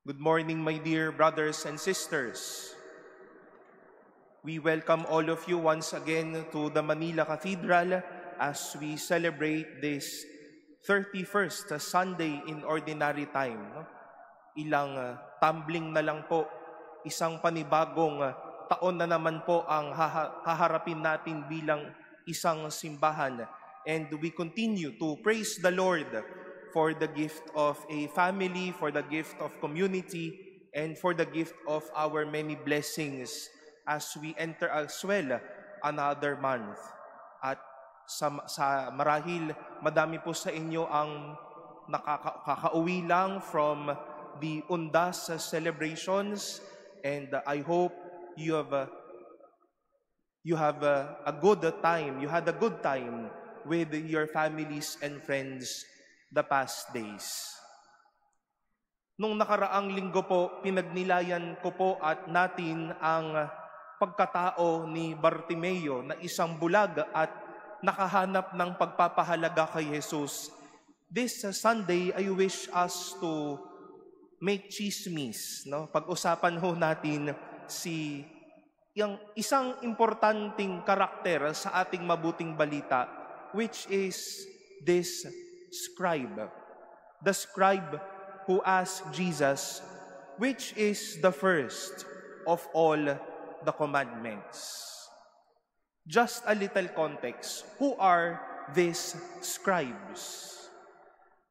Good morning, my dear brothers and sisters. We welcome all of you once again to the Manila Cathedral as we celebrate this 31st Sunday in Ordinary Time. Ilang tumbling na lang po, isang panibagong taon na naman po ang haharapin natin bilang isang simbahan. And we continue to praise the Lord for the gift of a family, for the gift of community, and for the gift of our many blessings as we enter as well another month. At sa marahil, madami po sa inyo ang nakakauwi lang from the Undas celebrations, and I hope you have a good time. You had a good time with your families and friends the past days. Nung nakaraang linggo po, pinagnilayan ko po at natin ang pagkatao ni Bartimeo na isang bulag at nakahanap ng pagpapahalaga kay Jesus. This Sunday, I wish us to make chismis. Pag-usapan ho natin yung isang importanteng karakter sa ating mabuting balita, which is this scribe. The scribe who asked Jesus, which is the first of all the commandments? Just a little context. Who are these scribes?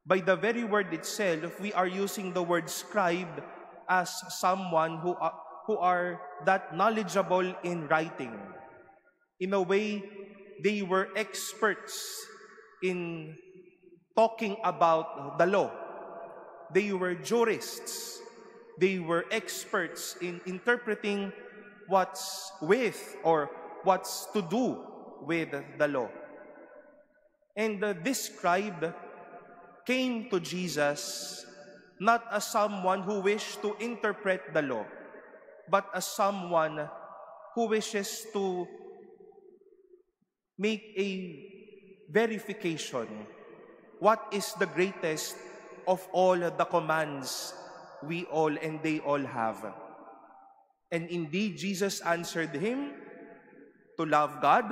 By the very word itself, we are using the word scribe as someone who are that knowledgeable in writing. In a way, they were experts in talking about the law. They were jurists. They were experts in interpreting what's with or what's to do with the law. And this scribe came to Jesus not as someone who wished to interpret the law, but as someone who wishes to make a verification. What is the greatest of all the commands we all and they all have? And indeed, Jesus answered him to love God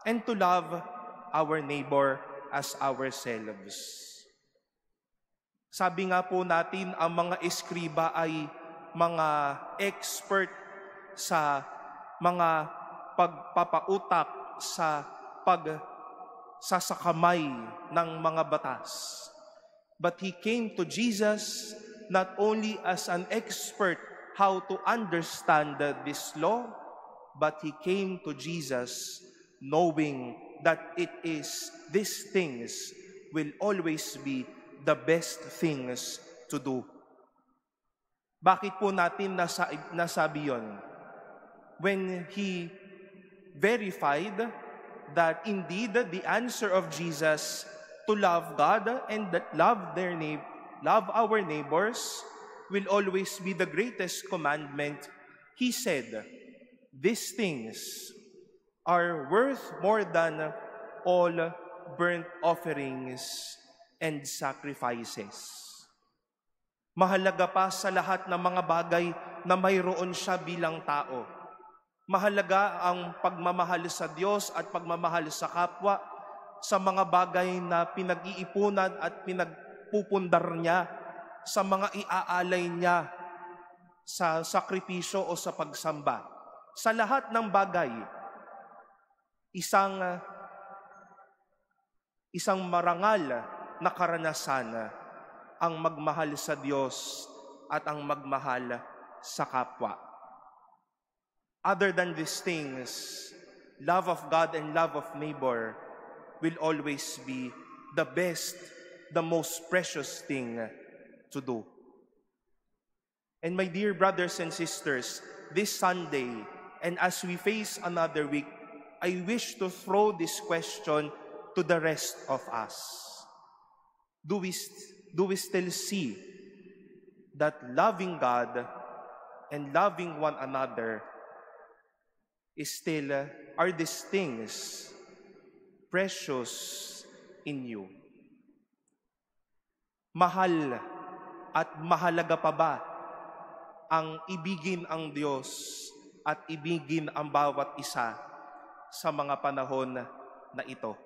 and to love our neighbor as ourselves. Sabi nga po natin, ang mga eskriba ay mga expert sa mga pagpapautak sa sasakamay ng mga batas. But he came to Jesus not only as an expert how to understand this law, but he came to Jesus knowing that these things will always be the best things to do. Bakit po natin nasabi yon? When he verified that indeed the answer of Jesus to love God and that love our neighbors will always be the greatest commandment, he said, these things are worth more than all burnt offerings and sacrifices. Mahalaga pa sa lahat ng mga bagay na mayroon siya bilang tao. Mahalaga ang pagmamahal sa Diyos at pagmamahal sa kapwa sa mga bagay na pinag-iipunan at pinagpupundar niya, sa mga iaalay niya sa sakripisyo o sa pagsamba. Sa lahat ng bagay, isang marangal na karanasan ang magmahal sa Diyos at ang magmahal sa kapwa. Other than these things, love of God and love of neighbor will always be the best, the most precious thing to do. And my dear brothers and sisters, this Sunday, and as we face another week, I wish to throw this question to the rest of us. Do we still see that loving God and loving one another are these things precious in you? Mahal At mahalaga pa ba ang ibigin ang Diyos at ibigin ang bawat isa sa mga panahon na ito?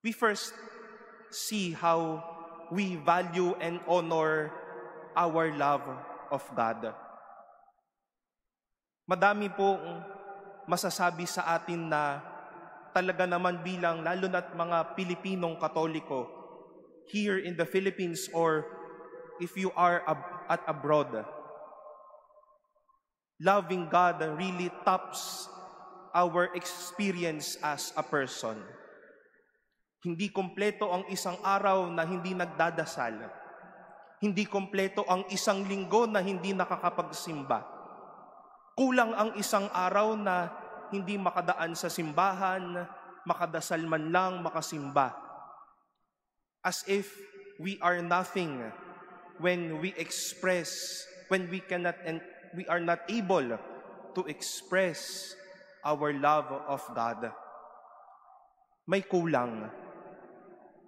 We first see how we value and honor our love of God. Madami pong masasabi sa atin na talaga naman bilang lalo na't mga Pilipinong Katoliko here in the Philippines or if you are at abroad, loving God really tops our experience as a person. Hindi kompleto ang isang araw na hindi nagdadasal. Hindi kompleto ang isang linggo na hindi nakakapagsimba. Kulang ang isang araw na hindi makadaan sa simbahan, makadasal man lang, makasimba. As if we are nothing when we are not able to express our love of God. May kulang.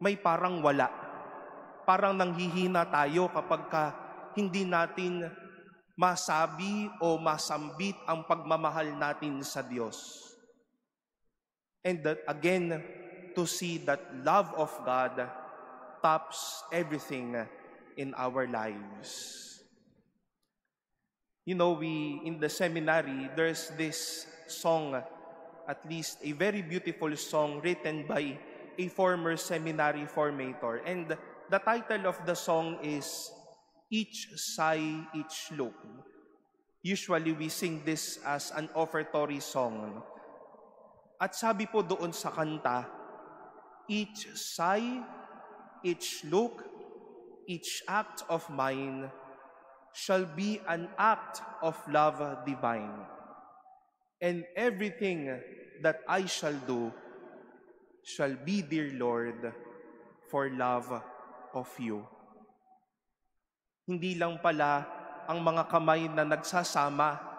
May parang wala. Parang nanghihina tayo kapag hindi natin masabi o masambit ang pagmamahal natin sa Diyos. And that again, to see that love of God tops everything in our lives. You know, in the seminary, there's this song, at least a very beautiful song written by a former seminary formator. And the title of the song is Each Sigh, Each Look. Usually we sing this as an offertory song. At sabi po doon sa kanta, each sigh, each look, each act of mine shall be an act of love divine. And everything that I shall do shall be, dear Lord, for love of you. Hindi lang pala ang mga kamay na nagsasama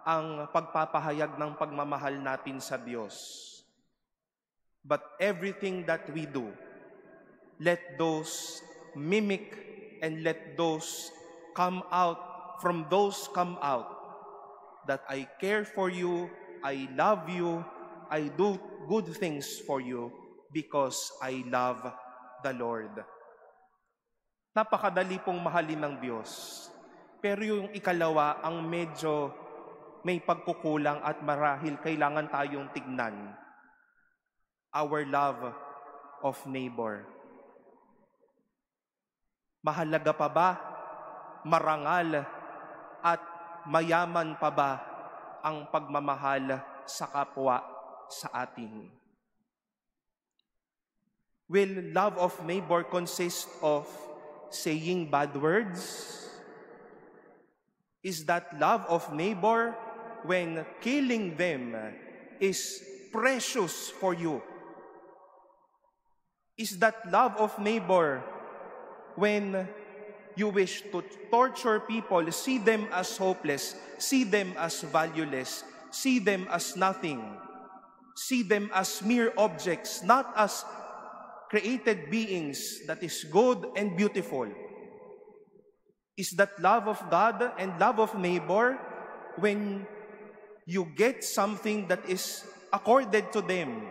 ang pagpapahayag ng pagmamahal natin sa Diyos. But everything that we do, let those mimic and let those come out, that I care for you, I love you, I do good things for you because I love the Lord. Napakadali pong mahalin ng Diyos. Pero yung ikalawa, ang medyo may pagkukulang at marahil kailangan tayong tignan. Our love of neighbor. Mahalaga pa ba, marangal at mayaman pa ba ang pagmamahal sa kapwa sa atin? Will love of neighbor consist of saying bad words? Is that love of neighbor when killing them is precious for you? Is that love of neighbor when you wish to torture people, see them as hopeless, see them as valueless, see them as nothing, see them as mere objects, not as created beings that is good and beautiful? Is that love of God and love of neighbor when you get something that is accorded to them?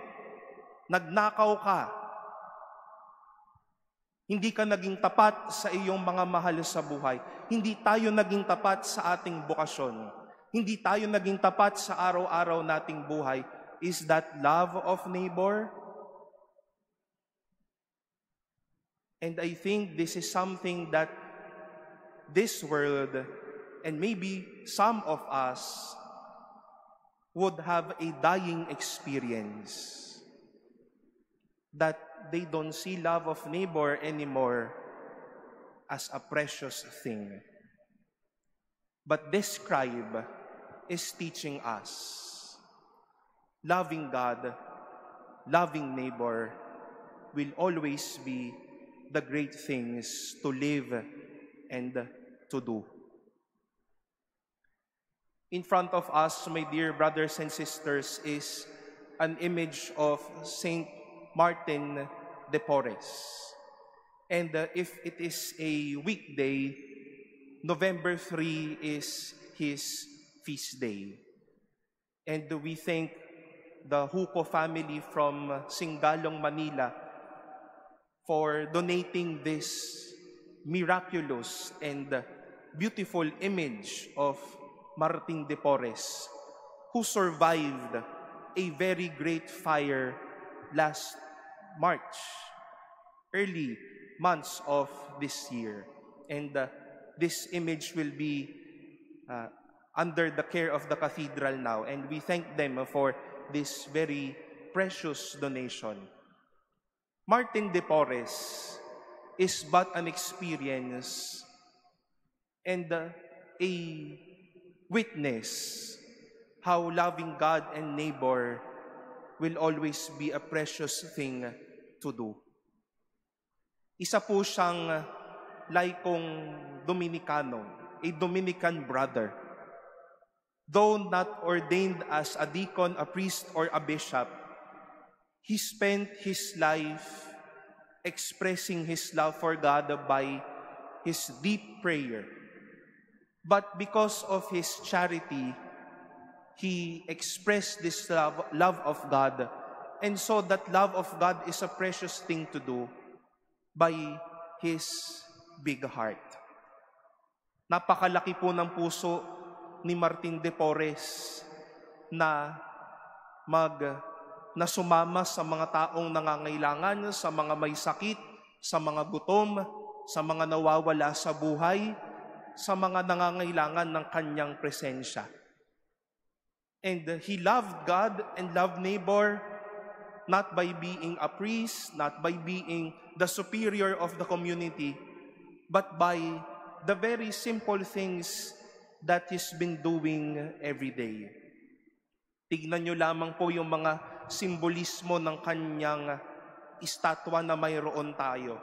Nagnakaw ka. Hindi ka naging tapat sa iyong mga mahal sa buhay. Hindi tayo naging tapat sa ating bokasyon. Hindi tayo naging tapat sa araw-araw nating buhay. Is that love of neighbor? And I think this is something that this world, and maybe some of us, would have a dying experience. That they don't see love of neighbor anymore as a precious thing. But this scribe is teaching us, loving God, loving neighbor will always be the great things to live and to do. In front of us, my dear brothers and sisters, is an image of Saint Martin de Porres. And if it is a weekday, November 3 is his feast day. And we thank the Huco family from Singalong, Manila for donating this miraculous and beautiful image of Martin de Porres, who survived a very great fire last March, early months of this year. And this image will be under the care of the cathedral now, and we thank them for this very precious donation. Martin de Porres is but an experience and a witness how loving God and neighbor will always be a precious thing to do. Isa po siyang laikong Dominicano, a Dominican brother. Though not ordained as a deacon, a priest, or a bishop, he spent his life expressing his love for God by his deep prayer. But because of his charity, he expressed this love of God, and so that love of God is a precious thing to do by his big heart. Napakalaki po ng puso ni Martin de Porres na sumama sa mga taong nangangailangan, sa mga may sakit, sa mga gutom, sa mga nawawala sa buhay, sa mga nangangailangan ng kanyang presensya. And he loved God and loved neighbor not by being a priest, not by being the superior of the community, but by the very simple things that he's been doing every day. Tignan nyo lamang po yung mga simbolismo ng kanyang estatwa na mayroon tayo.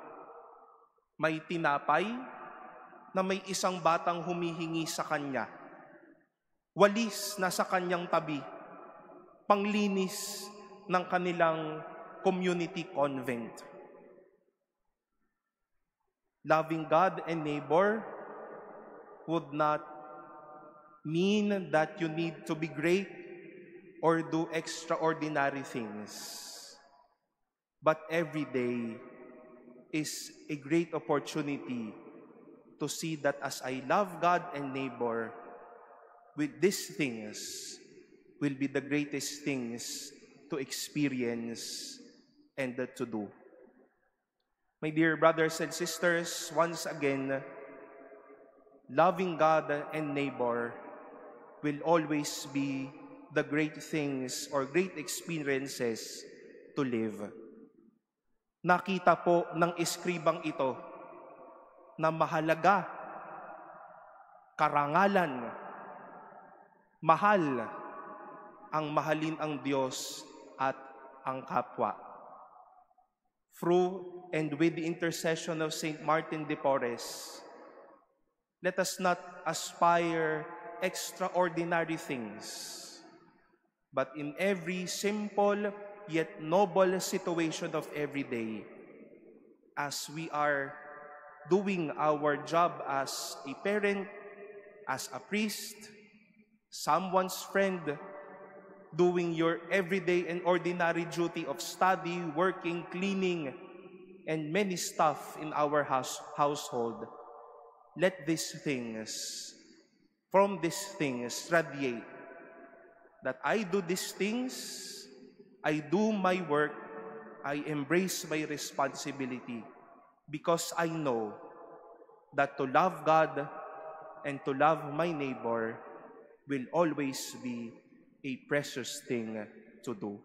May tinapay na may isang batang humihingi sa kanya. Walis na sa kanyang tabi, panglinis ng kanilang community convent. Loving God and neighbor would not mean that you need to be great or do extraordinary things. But every day is a great opportunity to see that as I love God and neighbor, with these things will be the greatest things to experience and to do. My dear brothers and sisters, once again, loving God and neighbor will always be the great things or great experiences to live. Nakita po ng eskribang ito na mahalaga, karangalan, mahal ang mahalin ang Diyos at ang kapwa. Through and with the intercession of Saint Martin de Porres, let us not aspire extraordinary things, but in every simple yet noble situation of every day, as we are doing our job as a parent, as a priest, someone's friend, doing your everyday and ordinary duty of study, working, cleaning, and many stuff in our household, let these things, from these things, radiate that I do these things, I do my work, I embrace my responsibility, because I know that to love God and to love my neighbor will always be a precious thing to do.